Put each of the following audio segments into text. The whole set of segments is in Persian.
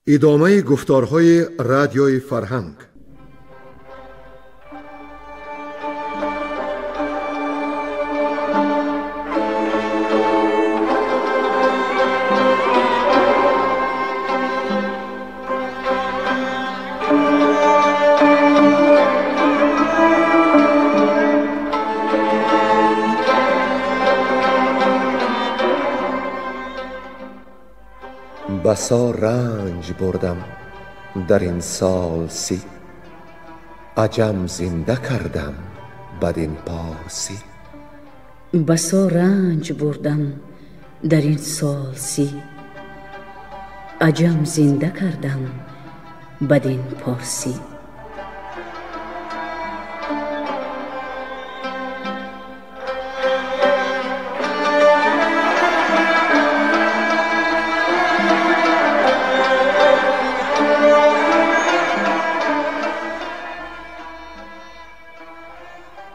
ادامه گفتارهای رادیوی فرهنگ. بسا رنج بردم در این سال سی، عجم زنده کردم بدین پارسی. بسا رنج بردم در این سال سی، عجم زنده کردم بدین پارسی.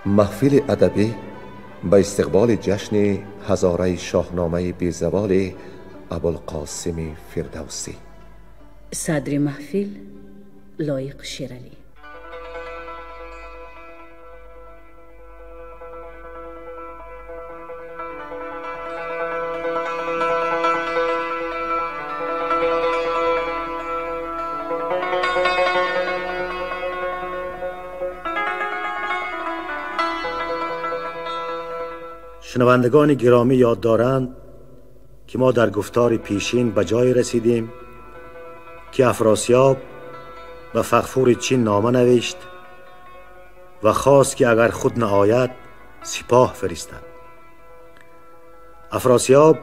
محفل ادبی به استقبال جشن هزاره شاهنامه بیزوال ابوالقاسم فردوسی. صدر محفل لایق شیرالی. شنوندگان گرامی یاد دارند که ما در گفتار پیشین به جای رسیدیم که افراسیاب به فغفور چین نامه نوشت و خواست که اگر خود نآید سپاه فرستد. افراسیاب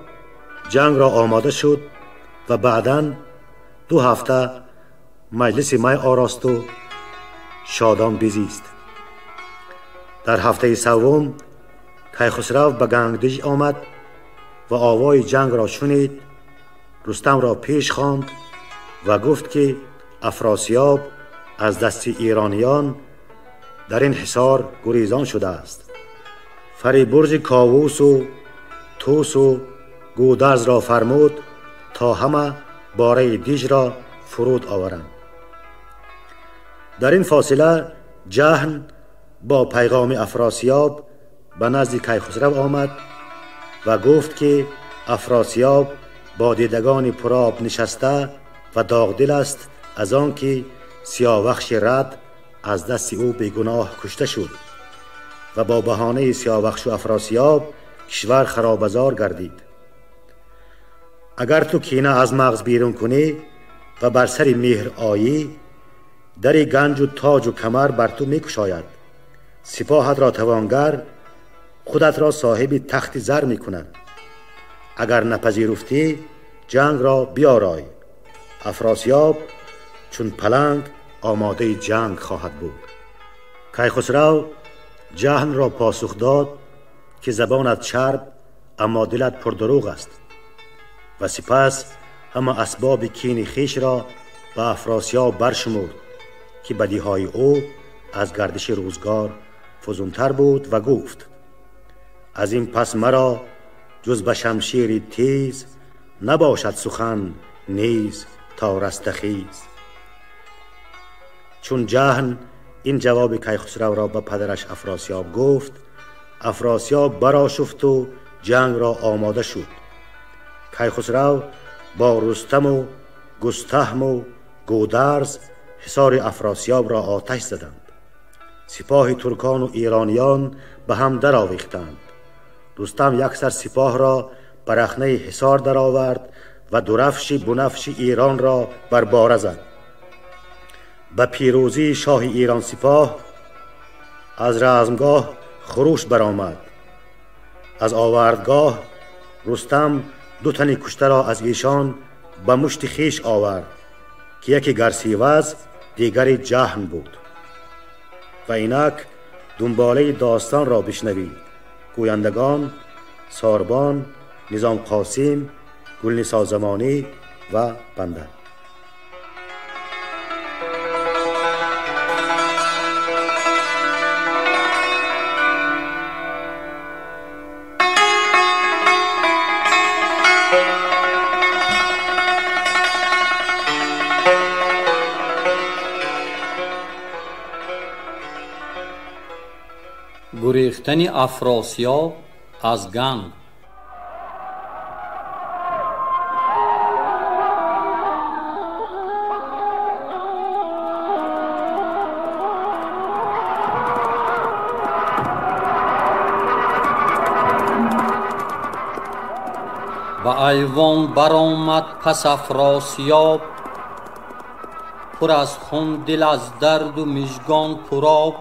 جنگ را آماده شد و بعداً 2 هفته مجلس می آراست و شادان بزیست. در هفته سوم کیخسرو به گنگدژ آمد و آوای جنگ را شنید. رستم را پیش خواند و گفت که افراسیاب از دست ایرانیان در این حصار گریزان شده است. فریبرز کاووس و توس و گودرز را فرمود تا همه باره دیج را فرود آورند. در این فاصله جهن با پیغام افراسیاب به نزد کیخسرو آمد و گفت که افراسیاب با دیدگان پرآب نشسته و داغدل است از آن که سیاوخش رد از دست او بیگناه کشته شد و با بهانه سیاوخش و افراسیاب کشور خرابازار گردید. اگر تو کینه از مغز بیرون کنی و بر سر مهر آیی، در گنج و تاج و کمر بر تو میکشاید. سپاهت را توانگر، خودت را صاحب تخت زر می کند. اگر نپذیرفتی جنگ را بیارای. افراسیاب چون پلنگ آماده جنگ خواهد بود. کیخسرو جهن را پاسخ داد که زبانت چرب اما دلت پردروغ است و سپس همه اسباب کین خویش را به افراسیاب برشمرد که بدیهای او از گردش روزگار فزونتر بود و گفت: از این پس مرا جز به شمشیر تیز، نباشد سخن نیز تا رستخیز. چون جهن این جواب کیخسرو را به پدرش افراسیاب گفت، افراسیاب برآشفت و جنگ را آماده شد. کیخسرو با رستم و گستهم و گودرز حصار افراسیاب را آتش زدند. سپاه ترکان و ایرانیان به هم درآویختند. رستم یک سر سپاه را بر رخنه حصار درآورد و درفش بنفش ایران را بر باره زد. به پیروزی شاه ایران سپاه از رزمگاه خروش برآمد. از آوردگاه رستم 2 تن کشته را از ایشان به مشت خویش آورد که یکی گرسیوز دیگری جهن بود. و اینک دنباله داستان را بشنوید. گویندگان ساربان، نظام قاسم، گلنسا زمانی و بنده. گریختن افراسیاب از گنگ. به ایوان برآمد پس افراسیاب، پر از خون دل از درد و مژگان پرآب.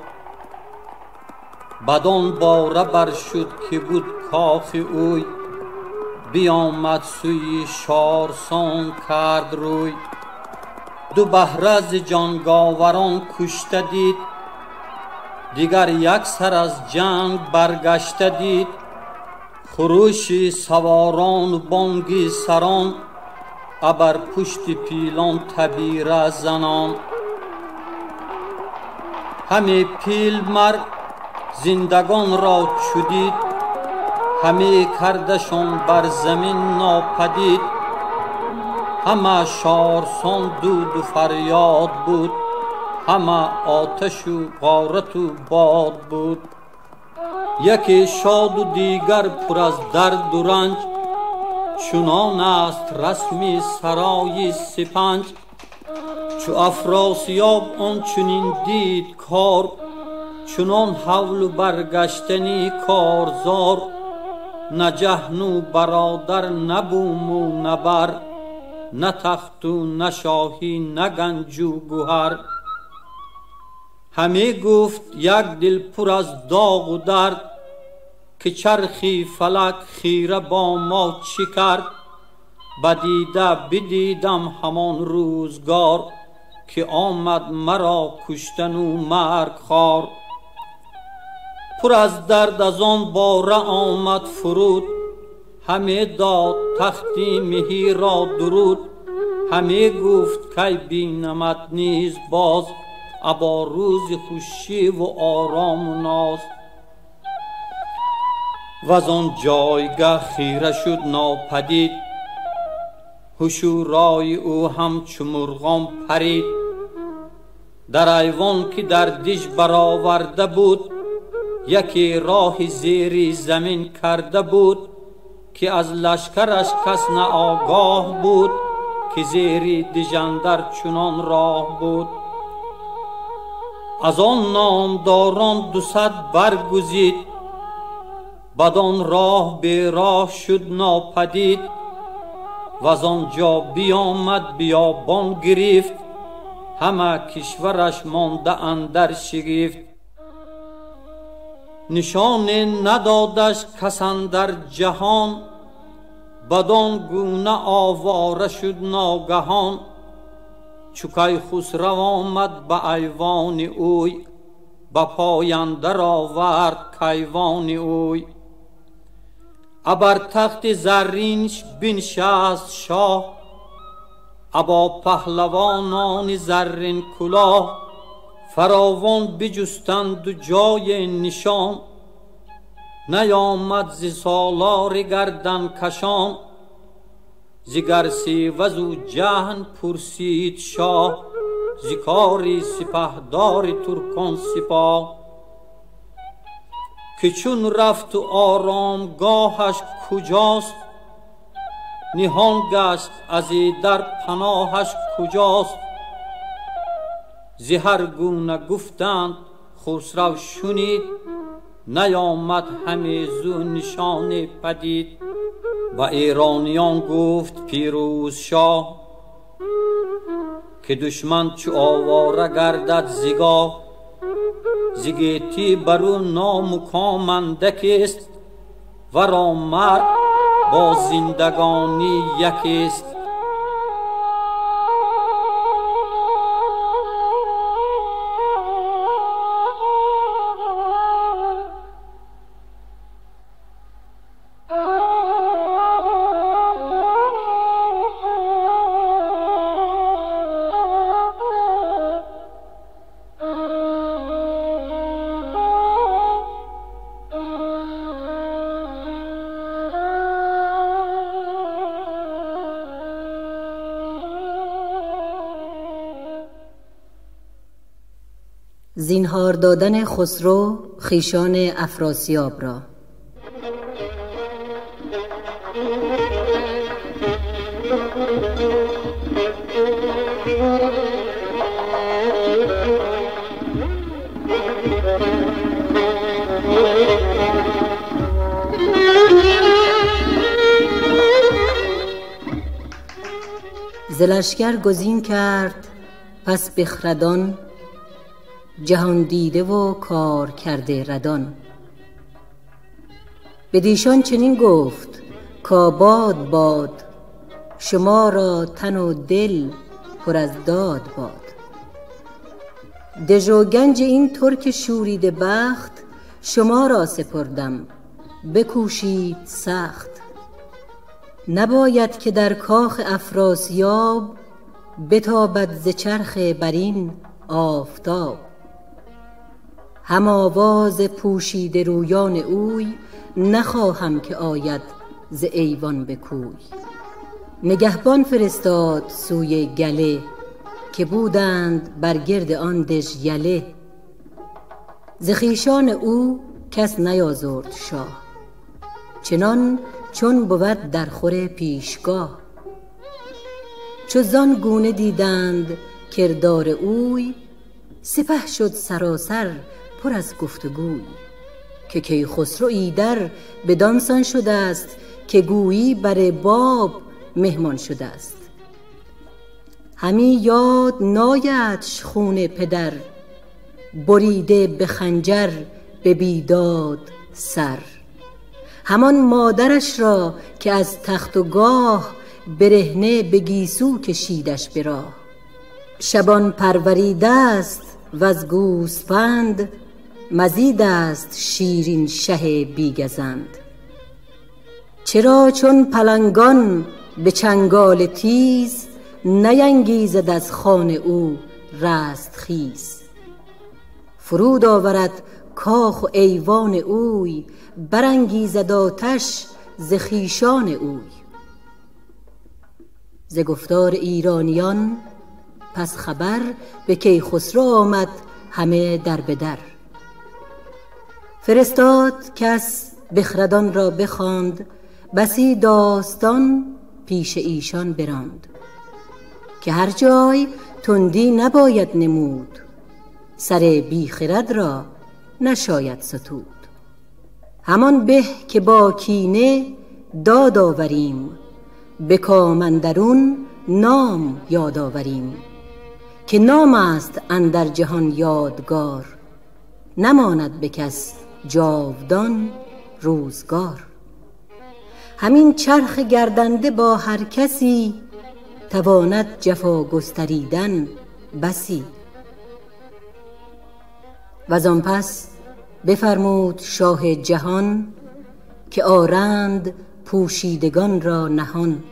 بدان باره بر شد که بود کاخ اوی، بیامد سوی شارسان کرد روی. دو بهره ز جانگاوران کشته دید، دیگر یک سر از جنگ برگشته دید. خروش سواران و بانگ سران، ابر پشت پیلان تبیره زنان. همه پیل مر زندگان را چودید، همه کردشان بر زمین ناپدید. همه شارسان دود و فریاد بود، همه آتش و غارت و باد بود. یکی شاد و دیگر پر از درد و رنج، چنان است رسم سرای سپنج. چو افراسیاب آن چنین دید کار، چنان حول و برگشتنی کارزار. نه جهن و برادر نه بوم و نه بر، نه تخت و نه شاهی نه گنج و گوهر. همه گفت یک دل پر از داغ و درد، که چرخی فلک خیره با ما چی کرد. بدیده بدیدم همان روزگار، که آمد مرا کشتن و مرگ خوار. پر از درد از آن باره آمد فرود، همه داد تختی مهی را درود. همه گفت کی بینمت نیز باز، ابا روز خوشی و آرام و ناز. وز آن جایگه خیره شد ناپدید، هوش و رای او همچو مرغان پرید. در ایوان که در دیش برآورده بود، یکی راه زیر زمین کرده بود. که از لشکرش کس نه آگاه بود، که زیر دیژ اندر چنان راه بود. از آن نامداران 200 برگزید، بدان راه به راه شد ناپدید. وز آنجا بیامد بیابان گرفت، همه کشورش مانده اندر شگفت. نشان ندادش کس اندر جهان، بدان گونه آواره شد ناگهان. چو کیخسرو آمد به ایوان اوی، به پای اندر آورد کیوان اوی. ابر تخت زرینش بنشست شاه، ابا پهلوانان زرین کلاه. فراوان بجستند و جای نشان، نیامد ز سالار گردن کشان. ز گرسی وزو جهن پرسید شاه، ز کار سپهدار ترکان سپاه. که چون رفت و آرامگاهش کجاست، نهان گشت از در پناهش کجاست. ز هر گونه گفتند خسرو شنید، نیامد همه زو نشان پدید. و ایرانیان گفت پیروز شاه، که دشمن چو آواره گردد زگاه. زگیتی برو نام و کام اندک است، ورا مرگ با زندگانی یک است. زینهار دادن خسرو خویشان افراسیاب را. ز لشکر گزین کرد پس بخردان، جهان دیده و کار کرده ردان. بدیشان چنین گفت کآباد باد، شما را تن و دل پر از داد باد. دژ و گنج این ترک شوریده بخت، شما را سپردم بکوشید سخت. نباید که در کاخ افراسیاب، بتابد ز چرخ برین آفتاب. هم آواز پوشیده رویان اوی، نخواهم که آید ز ایوان به کوی. نگهبان فرستاد سوی گله، که بودند بر گرد آن دژ یله. ز خویشان او کس نیازرد شاه، چنان چون بود در خور پیشگاه. چو زان گونه دیدند کردار اوی، سپه شد سراسر پر از گفتگوی. که کیخسرو ایدر بدانسان شده است، که گویی بر باب مهمان شده است. همی یاد نایدش خون پدر، بریده به خنجر به بیداد سر. همان مادرش را که از تخت و گاه، برهنه به گیسو کشیدش به راه. شبان پروریده است وز گوسفند، مزید است شیرین شه بیگزند. چرا چون پلنگان به چنگال تیز، نینگیزد از خوان او رستخیز. فرود آورد کاخ و ایوان اوی، برانگیزد آتش ز خویشان اوی. ز گفتار ایرانیان پس خبر، به کیخسرو آمد همه در به در. فرستاد کس بخردان را بخواند، بسی داستان پیش ایشان براند. که هر جای تندی نباید نمود، سر بیخرد را نشاید ستود. همان به که با کینه داد آوریم، به کام اندرون نام یاد آوریم. که نام است اندر جهان یادگار، نماند به کس جاودان روزگار. همین چرخ گردنده با هر کسی، تواند جفا گستریدن بسی. وزان پس بفرمود شاه جهان، که آرند پوشیدگان را نهان.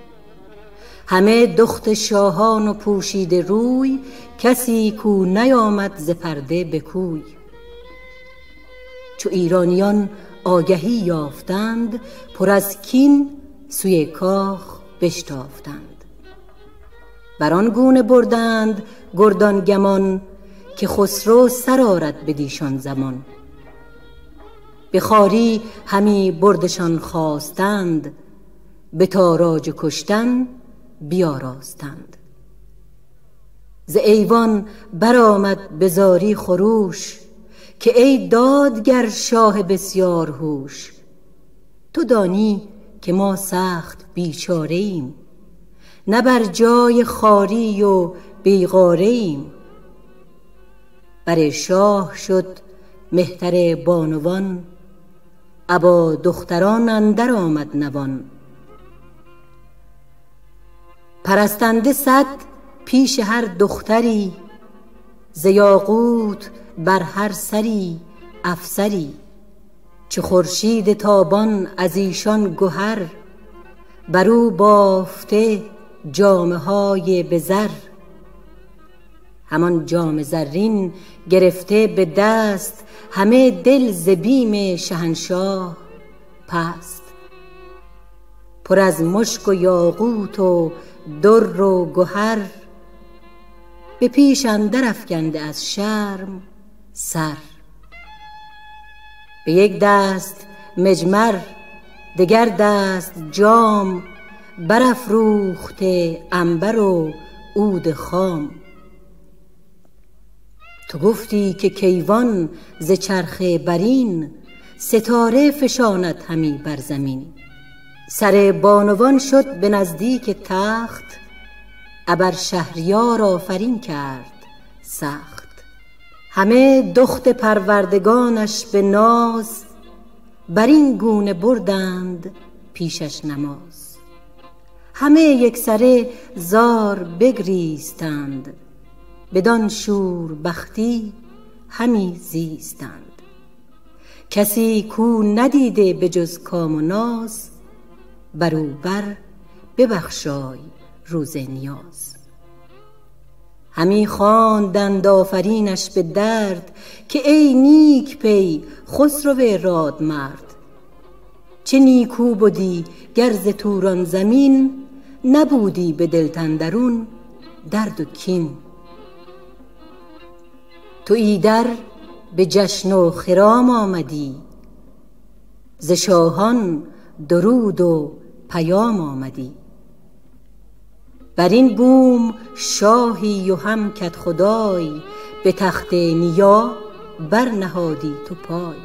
همه دخت شاهان و پوشیده روی، کسی کو نیامد ز پرده به کوی. چو ایرانیان آگهی یافتند، پر از کین سوی کاخ بشتافتند. بران گونه بردند گردان گمان، که خسرو سر آرد بدیشان زمان. به خواری همی بردشان خواستند، به تاراج کشتن بیاراستند. ز ایوان برآمد به زاری خروش، که ای دادگر شاه بسیار هوش. تو دانی که ما سخت بیچاره ایم، نه بر جای خواری و بیغاره ایم. بر شاه شد مهتر بانوان، ابا دختران اندر آمد نوان. پرستنده 100 پیش هر دختری، ز یاقوت بر هر سری افسری. چه خورشید تابان از ایشان گهر، برو بافته جامه های به زر. همان جام زرین گرفته به دست، همه دل ز بیم شهنشاه پست. پر از مشک و یاقوت و در و گهر، به پیش اندر افکنده از شرم سر. به یک دست مجمر، دگر دست جام، برافروخته عنبر و عود خام. تو گفتی که کیوان ز چرخ برین، ستاره فشاند همی بر زمین. سر بانوان شد به نزدیک تخت، ابر شهریار آفرین کرد سخت. همه دخت پروردگانش به ناز، بر این گونه بردند پیشش نماز. همه یکسره زار بگریستند، بدان شور بختی همی زیستند. کسی کو ندیده به جز کام و ناز، برو بر ببخشای روز نیاز. همی خواندند آفرینش به درد، که ای نیک پی خسرو راد مرد. چه نیکو بودی گر ز توران زمین، نبودی به دلت اندرون درد و کین. تو ایدر به جشن و خرام آمدی، ز شاهان درود و پیام آمدی. بر این بوم شاهی و هم کدخدای، به تخت نیا برنهادی تو پای.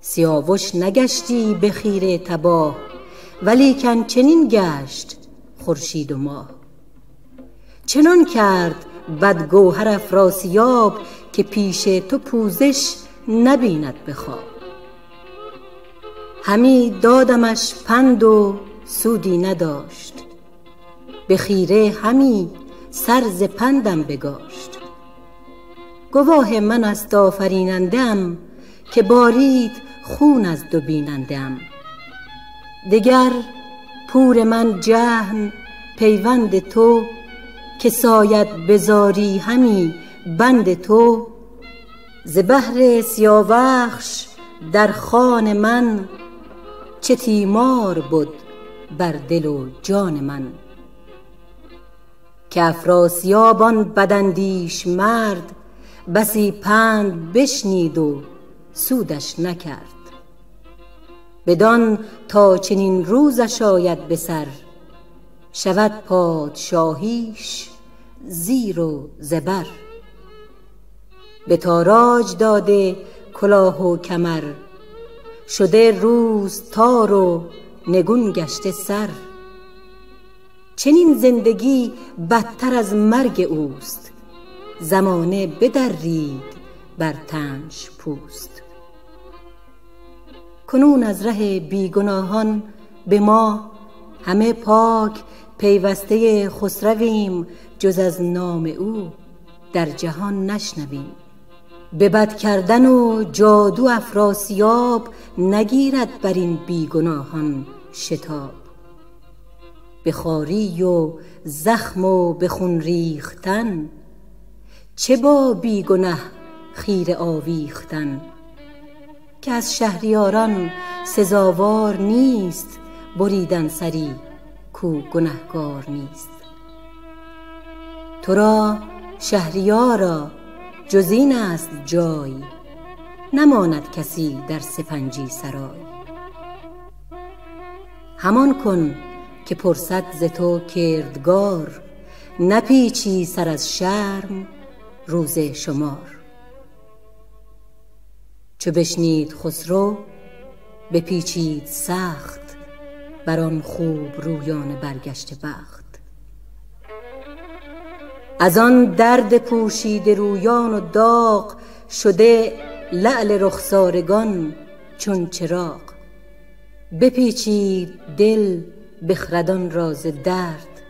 سیاوش نگشتی به خیره تباه، ولیکن چنین گشت خورشید و ماه. چنان کرد بدگوهر افراسیاب، که پیش تو پوزش نبیند به خواب. همی دادمش پند و سودی نداشت، به خیره همی سر ز پندم بگاشت. گواه من است آفریننده‌ام، که بارید خون از دو بیننده‌ام. دگر پور من جهن پیوند تو، که ساید بزاری همی بند تو. ز بهر سیاوخش در خان من، چه تیمار بود بر دل و جان من. که افراسیاب آن بداندیش مرد، بسی پند بشنید و سودش نکرد. بدان تا چنین روزش آید به سر، شود پادشاهیش زیر و زبر. به تاراج داده کلاه و کمر، شده روز تار و نگون گشته سر. چنین زندگی بدتر از مرگ اوست، زمانه بدرید بر تنش پوست. کنون از ره بیگناهان به ما، همه پاک پیوسته خسرویم. جز از نام او در جهان نشنویم. به بد کردن و جادو افراسیاب، نگیرد بر این بیگناهان شتاب. به خواری و زخم و به خون ریختن، چه با بیگنه خیره آویختن. که از شهریاران سزاوار نیست، بریدن سری کو گنهکار نیست. تو را شهریارا جز این است جای، نماند کسی در سپنجی سرای. همان کن که پرسد ز تو کردگار، نپیچی سر از شرم روز شمار. چو بشنید خسرو بپیچید سخت، بر آن خوب رویان برگشته بخت. از آن درد پوشیده رویان و داغ، شده لعل رخسارگان چون چراغ. بپیچید دل بخردان را ز درد،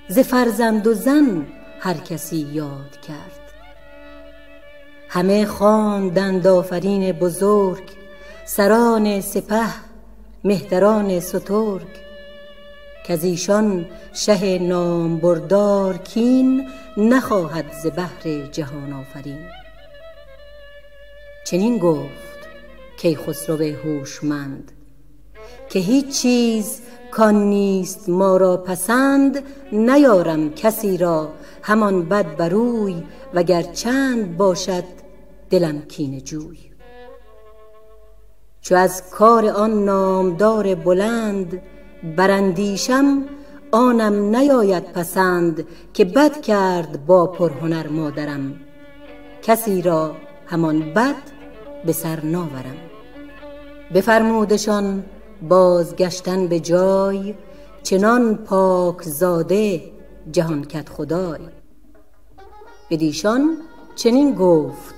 ز فرزند و زن هر کسی یاد کرد. همه خواندند آفرین بزرگ، سران سپه مهتران سترگ. کز ایشان شه نامبردار کین، نخواهد ز بهر جهان آفرین. چنین گفت کیخسرو هوشمند، که هیچ چیز کان نیست ما را پسند. نیارم کسی را همان بد بروی، وگر چند باشد دلم کینه جوی. چو از کار آن نامدار بلند براندیشم، آنم نیاید پسند که بد کرد با پرهنر مادرم. کسی را همان بد به سر ناورم. بفرمودشان بازگشتن به جای، چنان پاک زاده جهان کدخدای. بدیشان چنین گفت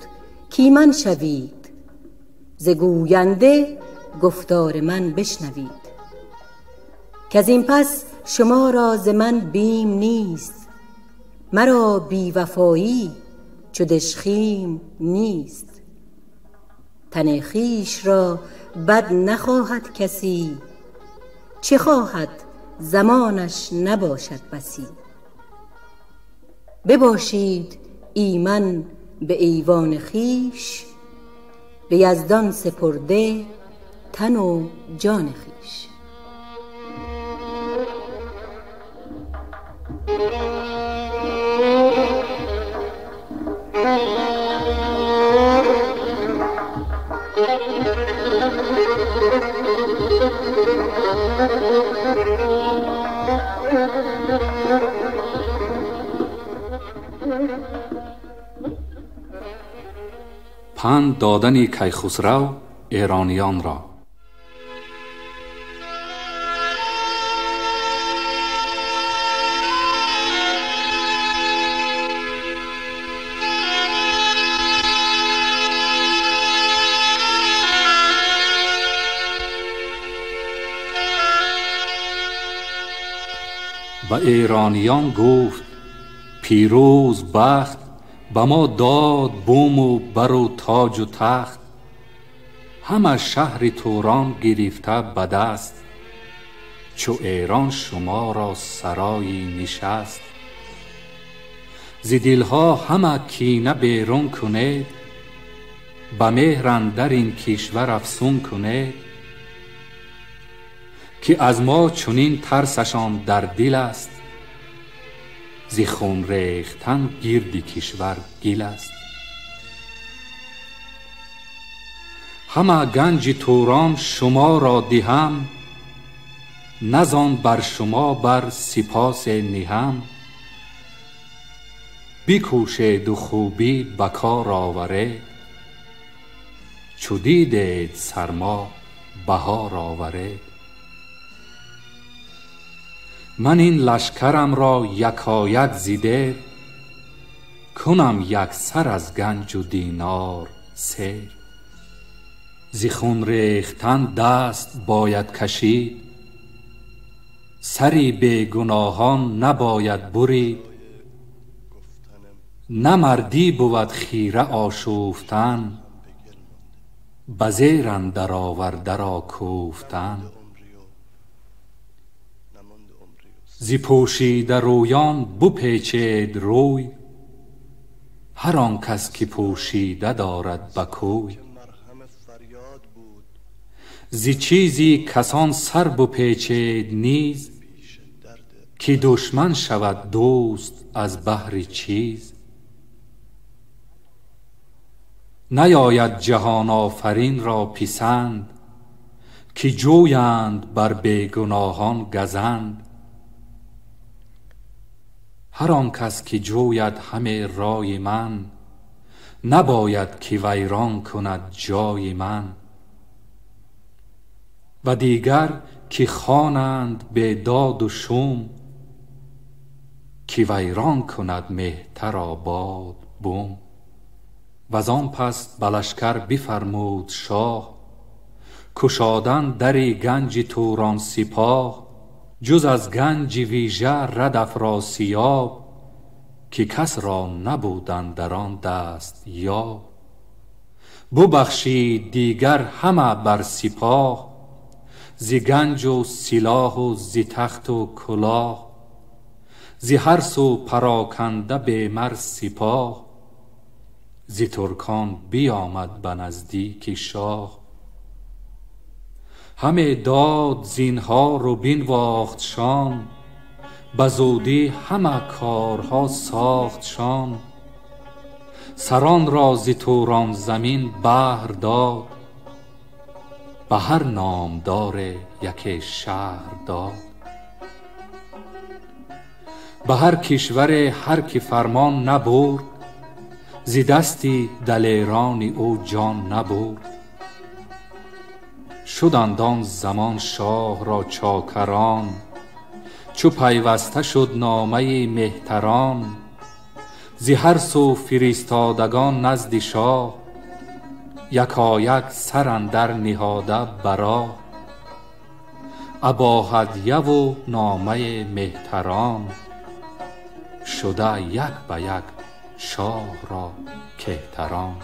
کایمن شوید، ز گوینده گفتار من بشنوید. کز این پس شما را ز من بیم نیست، مرا بی وفایی چو دژخیم نیست. تن خویش را بد نخواهد کسی، چه خواهد زمانش نباشد بسی. بباشید ایمن به ایوان خویش، به یزدان سپرده تن و جان خویش. پند دادن کیخسرو ایرانیان را. به ایرانیان گفت پیروز بخت، به ما داد بوم و بر و تاج و تخت. همه شهر توران گرفته به دست، چو ایران شما را سرایی نشست. ز دلها همه کینه بیرون کنید، به مهر اندر این کشور افسون کنید. که از ما چنین ترسشان در دل است، ز خون ریختن گرد کشور گل است. همه گنج توران شما را دهم، نزان بر شما بر سپاس نهم. بکوشید و خوبی به کار آورید، چو دیدید سرما بهار آورید. من این لشکرم را یکایک زیده، کنم یک سر از گنج و دینار سیر. ز خون ریختن دست باید کشید، سری بی گناهان نباید برید. نه مردی بود خیره آشوفتن، به زیر اندر آورده را کوفتن. ز پوشیده رویان بپیچید روی، هر آن کس که پوشیده دارد به کوی. ز چیزی کسان سر بپیچید نیز، که دشمن شود دوست از بهر چیز. نیاید جهان آفرین را پسند، که جویند بر بیگناهان گزند. هر آن کس که جوید همه رای من، نباید که ویران کند جای من. و دیگر که خوانند به داد و شوم، که ویران کند مهتر آباد بوم. وزان پس به لشکر بفرمود شاه، کشادن در گنج توران سپاه. جز از گنج ویژه رد افراسیاب، که کس را نبودند در آن دست یاب. ببخشید دیگر همه بر سپاه، ز گنج و سلاح و ز تخت و کلاه. ز هر سو پراکنده بیمر سپاه، ز ترکان بیامد به نزدیک شاه. همه داد زینهار و بنواختشان، بزودی همه کارها ساختشان. سران را ز توران زمین بهر داد، به هر نامدار یک شهر داد. به هر کشور هر که فرمان نبرد، ز دستی دلیران او جان نبرد. شدند آن زمان شاه را چاکران، چو پیوسته شد نامه مهتران. ز هر سو فرستادگان نزد شاه، یکایک سر اندر نهاده برا. ابا هدیه و نامه مهتران، شده یک به یک شاه را کهتران.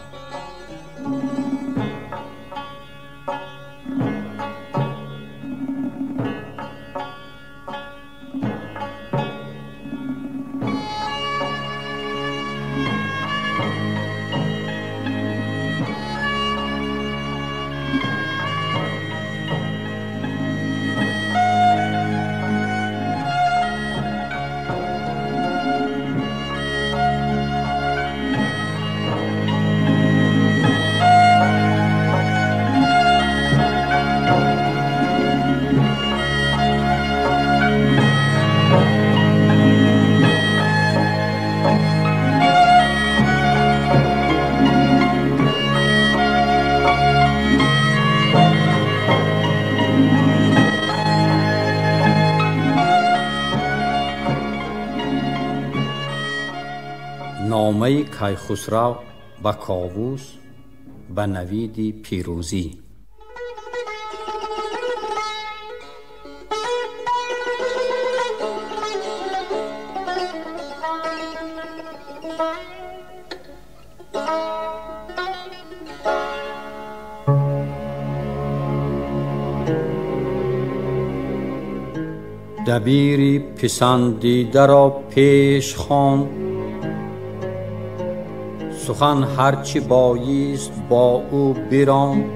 نامه کیخسرو به کاووس به نوید پیروزی. دبیری پسندیده را پیش خواند، سخن هرچی بایست با او براند.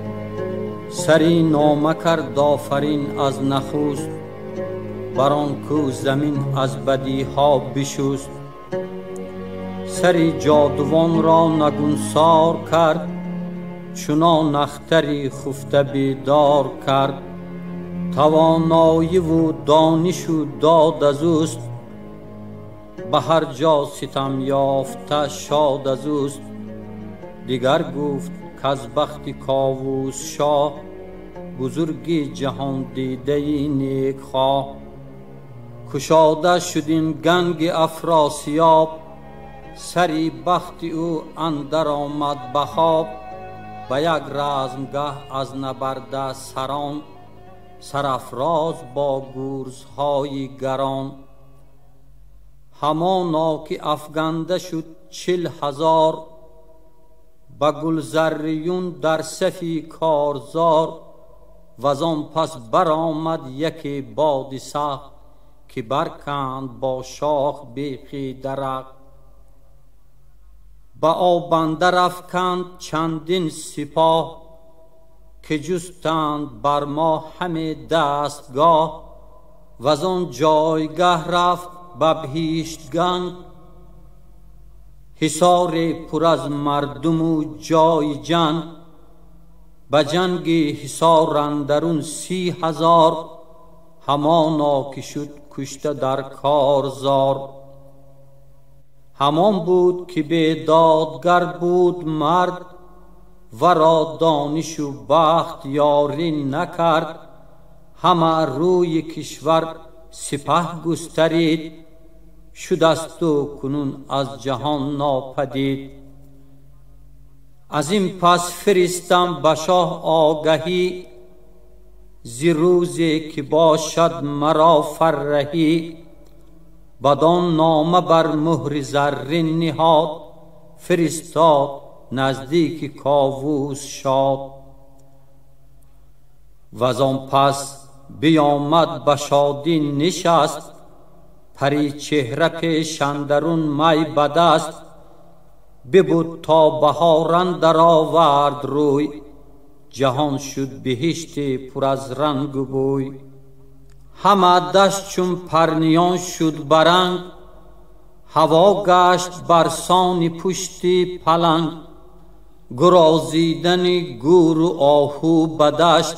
سری نامه کرد آفرین از نخست، بر آن کو زمین از بدی ها بشست. سری جادوان را نگونسار کرد، چنان اختری خفته بیدار کرد. توانایی و دانش و داد از اوست، به هر جا ستم یافته شاد از اوست. دیگر گفت که از بخت کاووس شاه، بزرگی جهان دیده نیک خواه. کشاده شدیم گنگ افراسیاب، سری بخت او اندر آمد به خواب. به یک رزمگه از نبرد سران، سرافراز با گرزهای گران. همانا که افگنده شد 40,000، به گلزریون در صفی کارزار. وزان پس برآمد یکی باد سخت، که برکند با شاخ بیخی درخت. به آب اندر افکند چندین سپاه، که جستند بر ما همه دستگاه. وزان جایگه رفت به بهشتگان، حصار پر از مردم و جای جان. به جنگ حصار اندرون 30,000، همانا که شد کشته در کارزار. همان بود که بیدادگر بود مرد، ورا دانش و بخت یاری نکرد. همه روی کشور سپه گسترید، شدست و کنون از جهان ناپدید. از این پس فرستم به شاه آگهی، ز روزی که باشد مرا فرهی. بدان نامه بر مهر زرین نهاد، فرستاد نزدیک کاووس شاد. وزان پس بیامد به شادی نشست، پری چهره پیش اندرون می بدست. ببود تا بهار اندر آورد روی، جهان شد بهشت پر از رنگ و بوی. همه دشت چون پرنیان شد برنگ، هوا گشت برسان پشتی پلنگ. گرازیدن گور و آهو بدشت،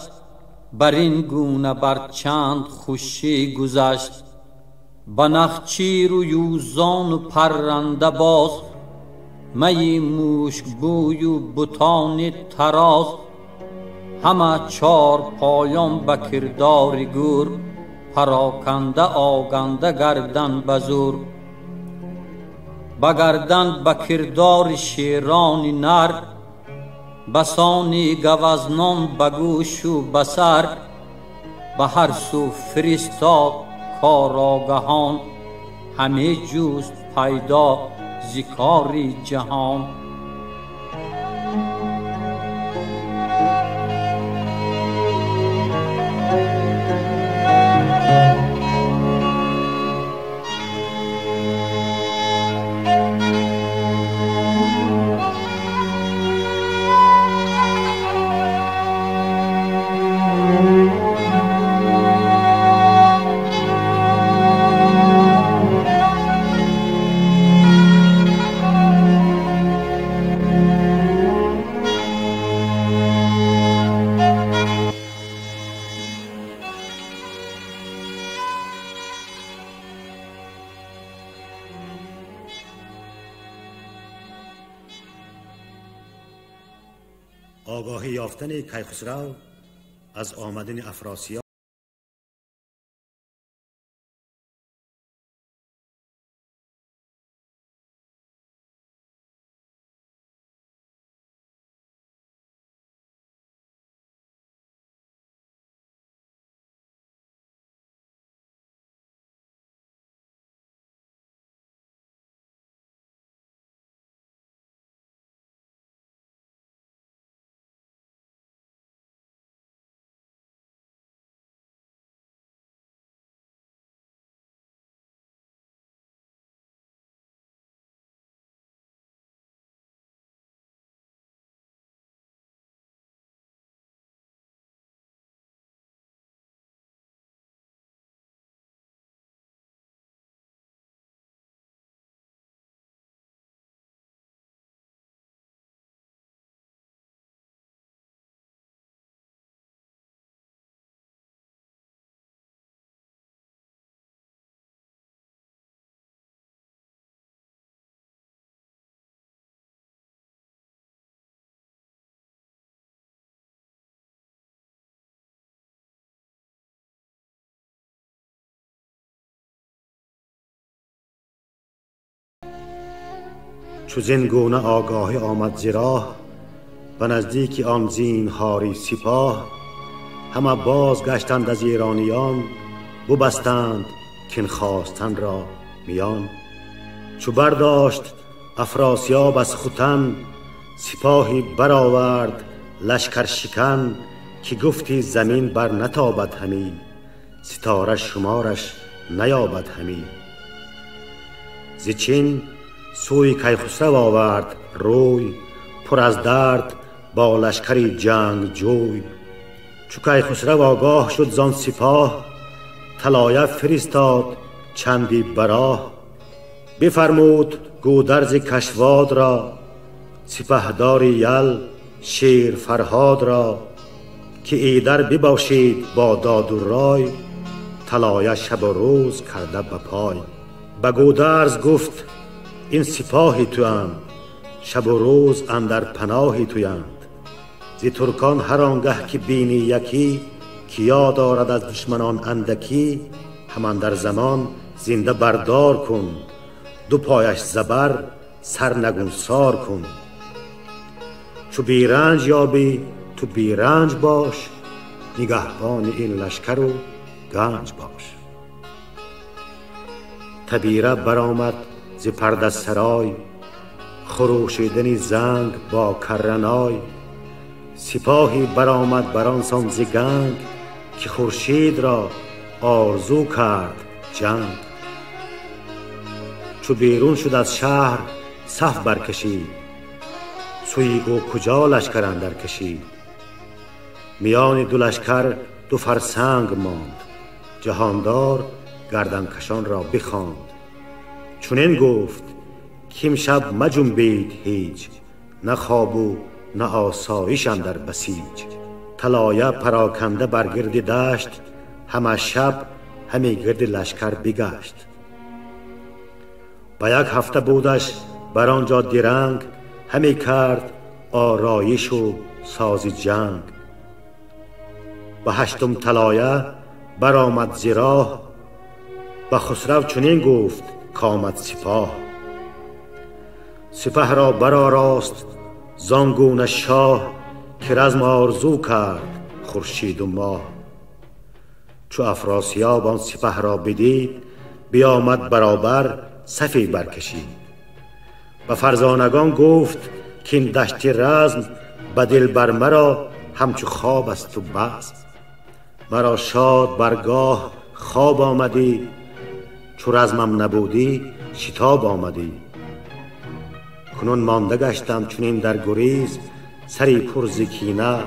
بر این گونه بر چند خوشی گذشت. بنخچیر و یوزان و پرنده باز، می موشک بوی و بتان تراز. همه چار پایان به کردار گور، پراکنده آگنده گردن بزور. بگردند به کردار شیران نر، بسانی گوزنان به گوش و بسر. به هر سو فرستاد کارآگهان، همه جوست پیدا ز کار جهان. آگاهی یافتن کیخسرو از آمدن افراسیاب چو زین آگاهی آمد ز راه، به نزدیک آن زینهاری سپاه. همه باز گشتند از ایرانیان، ببستند کین خواستن را میان. چو برداشت افراسیاب از ختن، سپاهی برآورد لشکر شکن. که گفتی زمین بر نتابد همی، ستاره شمارش نیابد همی. ز چین سوی کیخسرو آورد روی، پر از درد با لشکری جنگ جوی. چو کیخسرو آگاه شد زان سپاه، طلایه فرستاد چندی براه. بفرمود گودرز کشواد را، سپهدار یل شیر فرهاد را. که ایدر بباشید با داد و رای، طلایه شب و روز کرده به پای. به گودرز گفت این سپاهی تویند، شب و روز اندر پناهی تویند. ز ترکان هر آنگه که بینی یکی، کیا دارد از دشمنان اندکی. همان در زمان زنده بردار کن، دو پایش زبر سر نگونسار کن. چو بیرنج یابی تو بیرنج باش، نگهبان این لشکر و گنج باش. تبیره برآمد ز پرده سرای، خروشیدنی زنگ با کرنای. سپاهی برآمد بران سان ز گنگ، که خورشید را آرزو کرد جنگ. چو بیرون شد از شهر صف برکشید، سوی او کجا لشکر اندر کشید. میان دو لشکر دو فرسنگ ماند، جهاندار گردنکشان را بخواند. چنین گفت که امشب مجنبید هیچ، نه خواب و نه آسایش اندر بسیج. طلایه پراکنده بر گرد دشت، همه شب همی گرد لشکر بگشت. به 1 هفته بودش بر آنجا درنگ، همی کرد آرایش و ساز جنگ. به 8م طلایه برآمد ز راه، به خسرو چنین گفت کآمد سپاه. سپه را برآراست زان گونه شاه، که رزم آرزو کرد خورشید و ماه. چو افراسیاب آن سپه را بدید، بیامد برابر صفی برکشید. به فرزانگان گفت که این دشت رزم، به دل بر مرا همچو خواب است و بزم. مرا شاد برگاه خواب آمدی، چو رزمم نبودی شتاب آمدی. کنون مانده گشتم چنین در گریز، سری پر ز کینه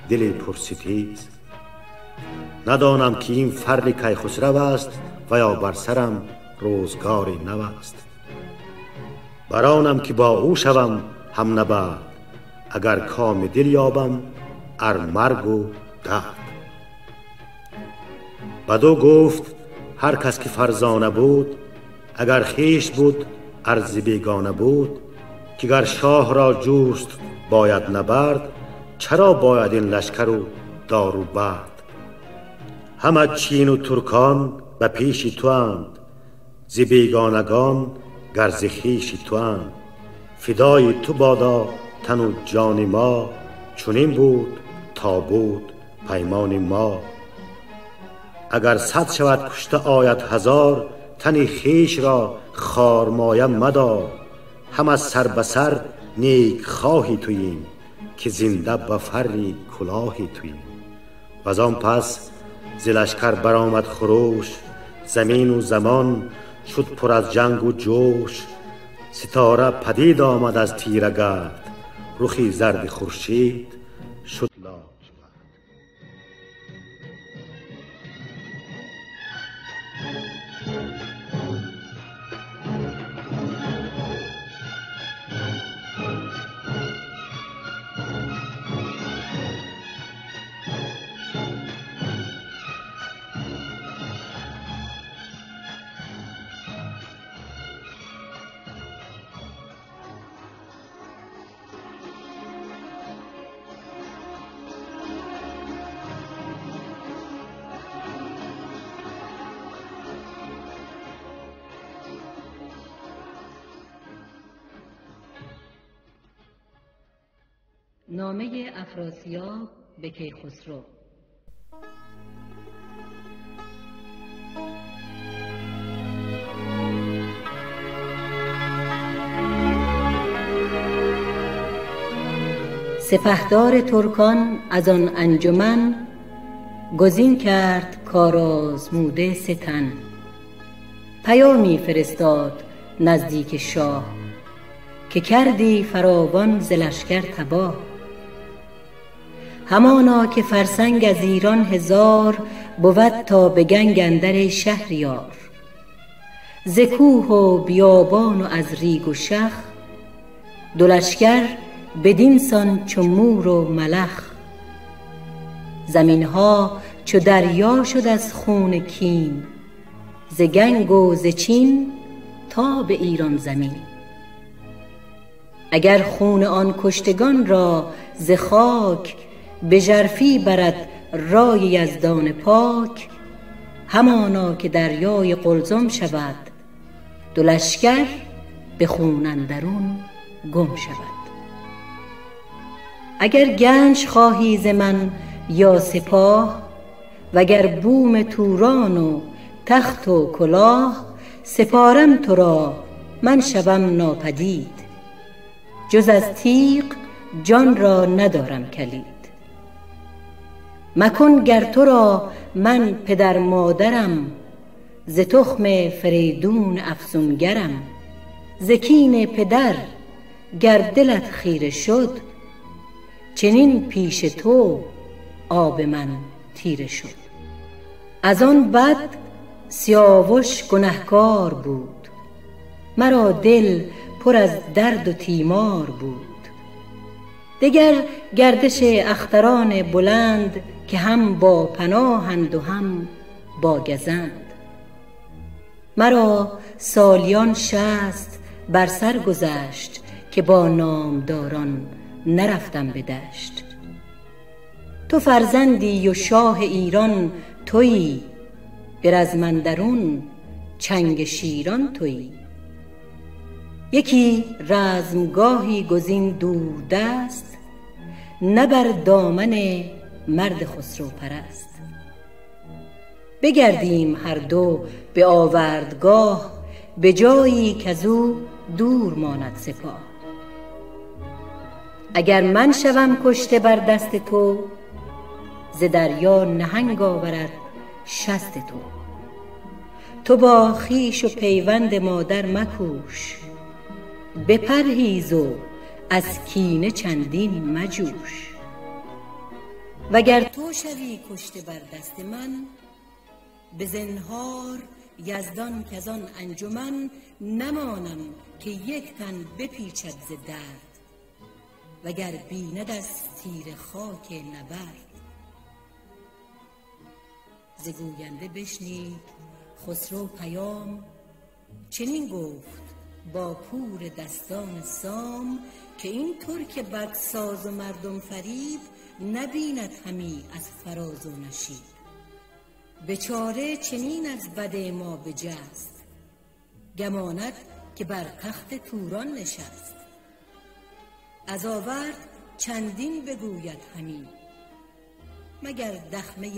دلی پر ستیز. ندانم که این فر کیخسرو است، و یا بر سرم روزگاری نو است. برانم که با او شوم هم نبرد، اگر کام دل یابم ار مرگ و درد. بدو گفت هر کس که فرزانه بود، اگر خویش بود ار ز بیگانه بود. که گر شاه را جوست باید نبرد، چرا باید این لشکر و دار و برد. همه چین و ترکان به پیش تو اند، ز بیگانگان گر ز خویش تو اند. فدای تو بادا تن و جان ما، چنین بود تا بود پیمان ما. اگر 100 شود کشته آید 1000، تن خویش را خارمایه مدار. هم از سر به سر نیک خواهی توییم، که زنده به فری کلاهی توییم. و آن پس ز لشکر برآمد خروش، زمین و زمان شد پر از جنگ و جوش. ستاره پدید آمد از تیره گرد، رخی زرد خورشید شد لاجورد. نامه افراسیاب به کیخسرو. سپهدار ترکان از آن انجمن، گزین کرد کارآزموده 3 تن. پیامی فرستاد نزدیک شاه، که کردی فراوان ز لشکر تباه. همانا که فرسنگ از ایران 1000، بود تا به گنگ اندر شهریار. ز کوه و بیابان و از ریگ و شخ، 2 لشکر بدین سان چو مور و ملخ. زمینها چو دریا شد از خون کین، ز گنگ و ز چین تا به ایران زمین. اگر خون آن کشتگان را ز خاک، به ژرفی برد رای یزدان پاک. همانا که دریای قلزم شود، 2 لشکر به خون اندرون گم شود. اگر گنج خواهی ز من یا سپاه، وگر بوم توران و تخت و کلاه. سپارم تو را من شوم ناپدید، جز از تیغ جان را ندارم کلید. مکن گر تو را من پدر مادرم، ز تخم فریدون افسونگرم. ز کین پدر گر دلت خیره شد، چنین پیش تو آب من تیره شد. از آن بد سیاوش گنهکار بود، مرا دل پر از درد و تیمار بود. دگر گردش اختران بلند، که هم با پناهند و هم با گزند. مرا سالیان 60 بر سر گذشت، که با نامداران نرفتم به دشت. تو فرزندی و شاه ایران تویی، به رزم اندرون چنگ شیران تویی. یکی رزمگاهی گزین دور دست، نه بر دامن مرد خسرو پرست. بگردیم هر دو به آوردگاه، به جایی کزو دور ماند سپاه. اگر من شوم کشته بر دست تو، ز دریا نهنگ آورد شست تو. تو با خویش و پیوند مادر مکوش، بپرهیز و از کینه چندین مجوش. وگر تو شوی کشته بر دست من، به زنهار یزدان کز آن انجمن نمانم که یک تن بپیچد ز درد، وگر بیند از تیر خاک نبرد. ز گوینده بشنید خسرو پیام، چنین گفت با پور دستان سام، که این ترک بدساز و مردم فریب، نبیند همی از فراز و نشیب. بیچاره چنین از بد ما بجست، گماند که بر تخت توران نشست. از آورد چندین بگوید همی، مگر دخمه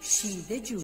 شیده جو.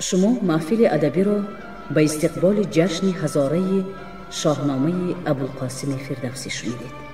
شما محفل ادبی را به استقبال جشن هزاره شاهنامه ابوالقاسم فردوسی شنیدید.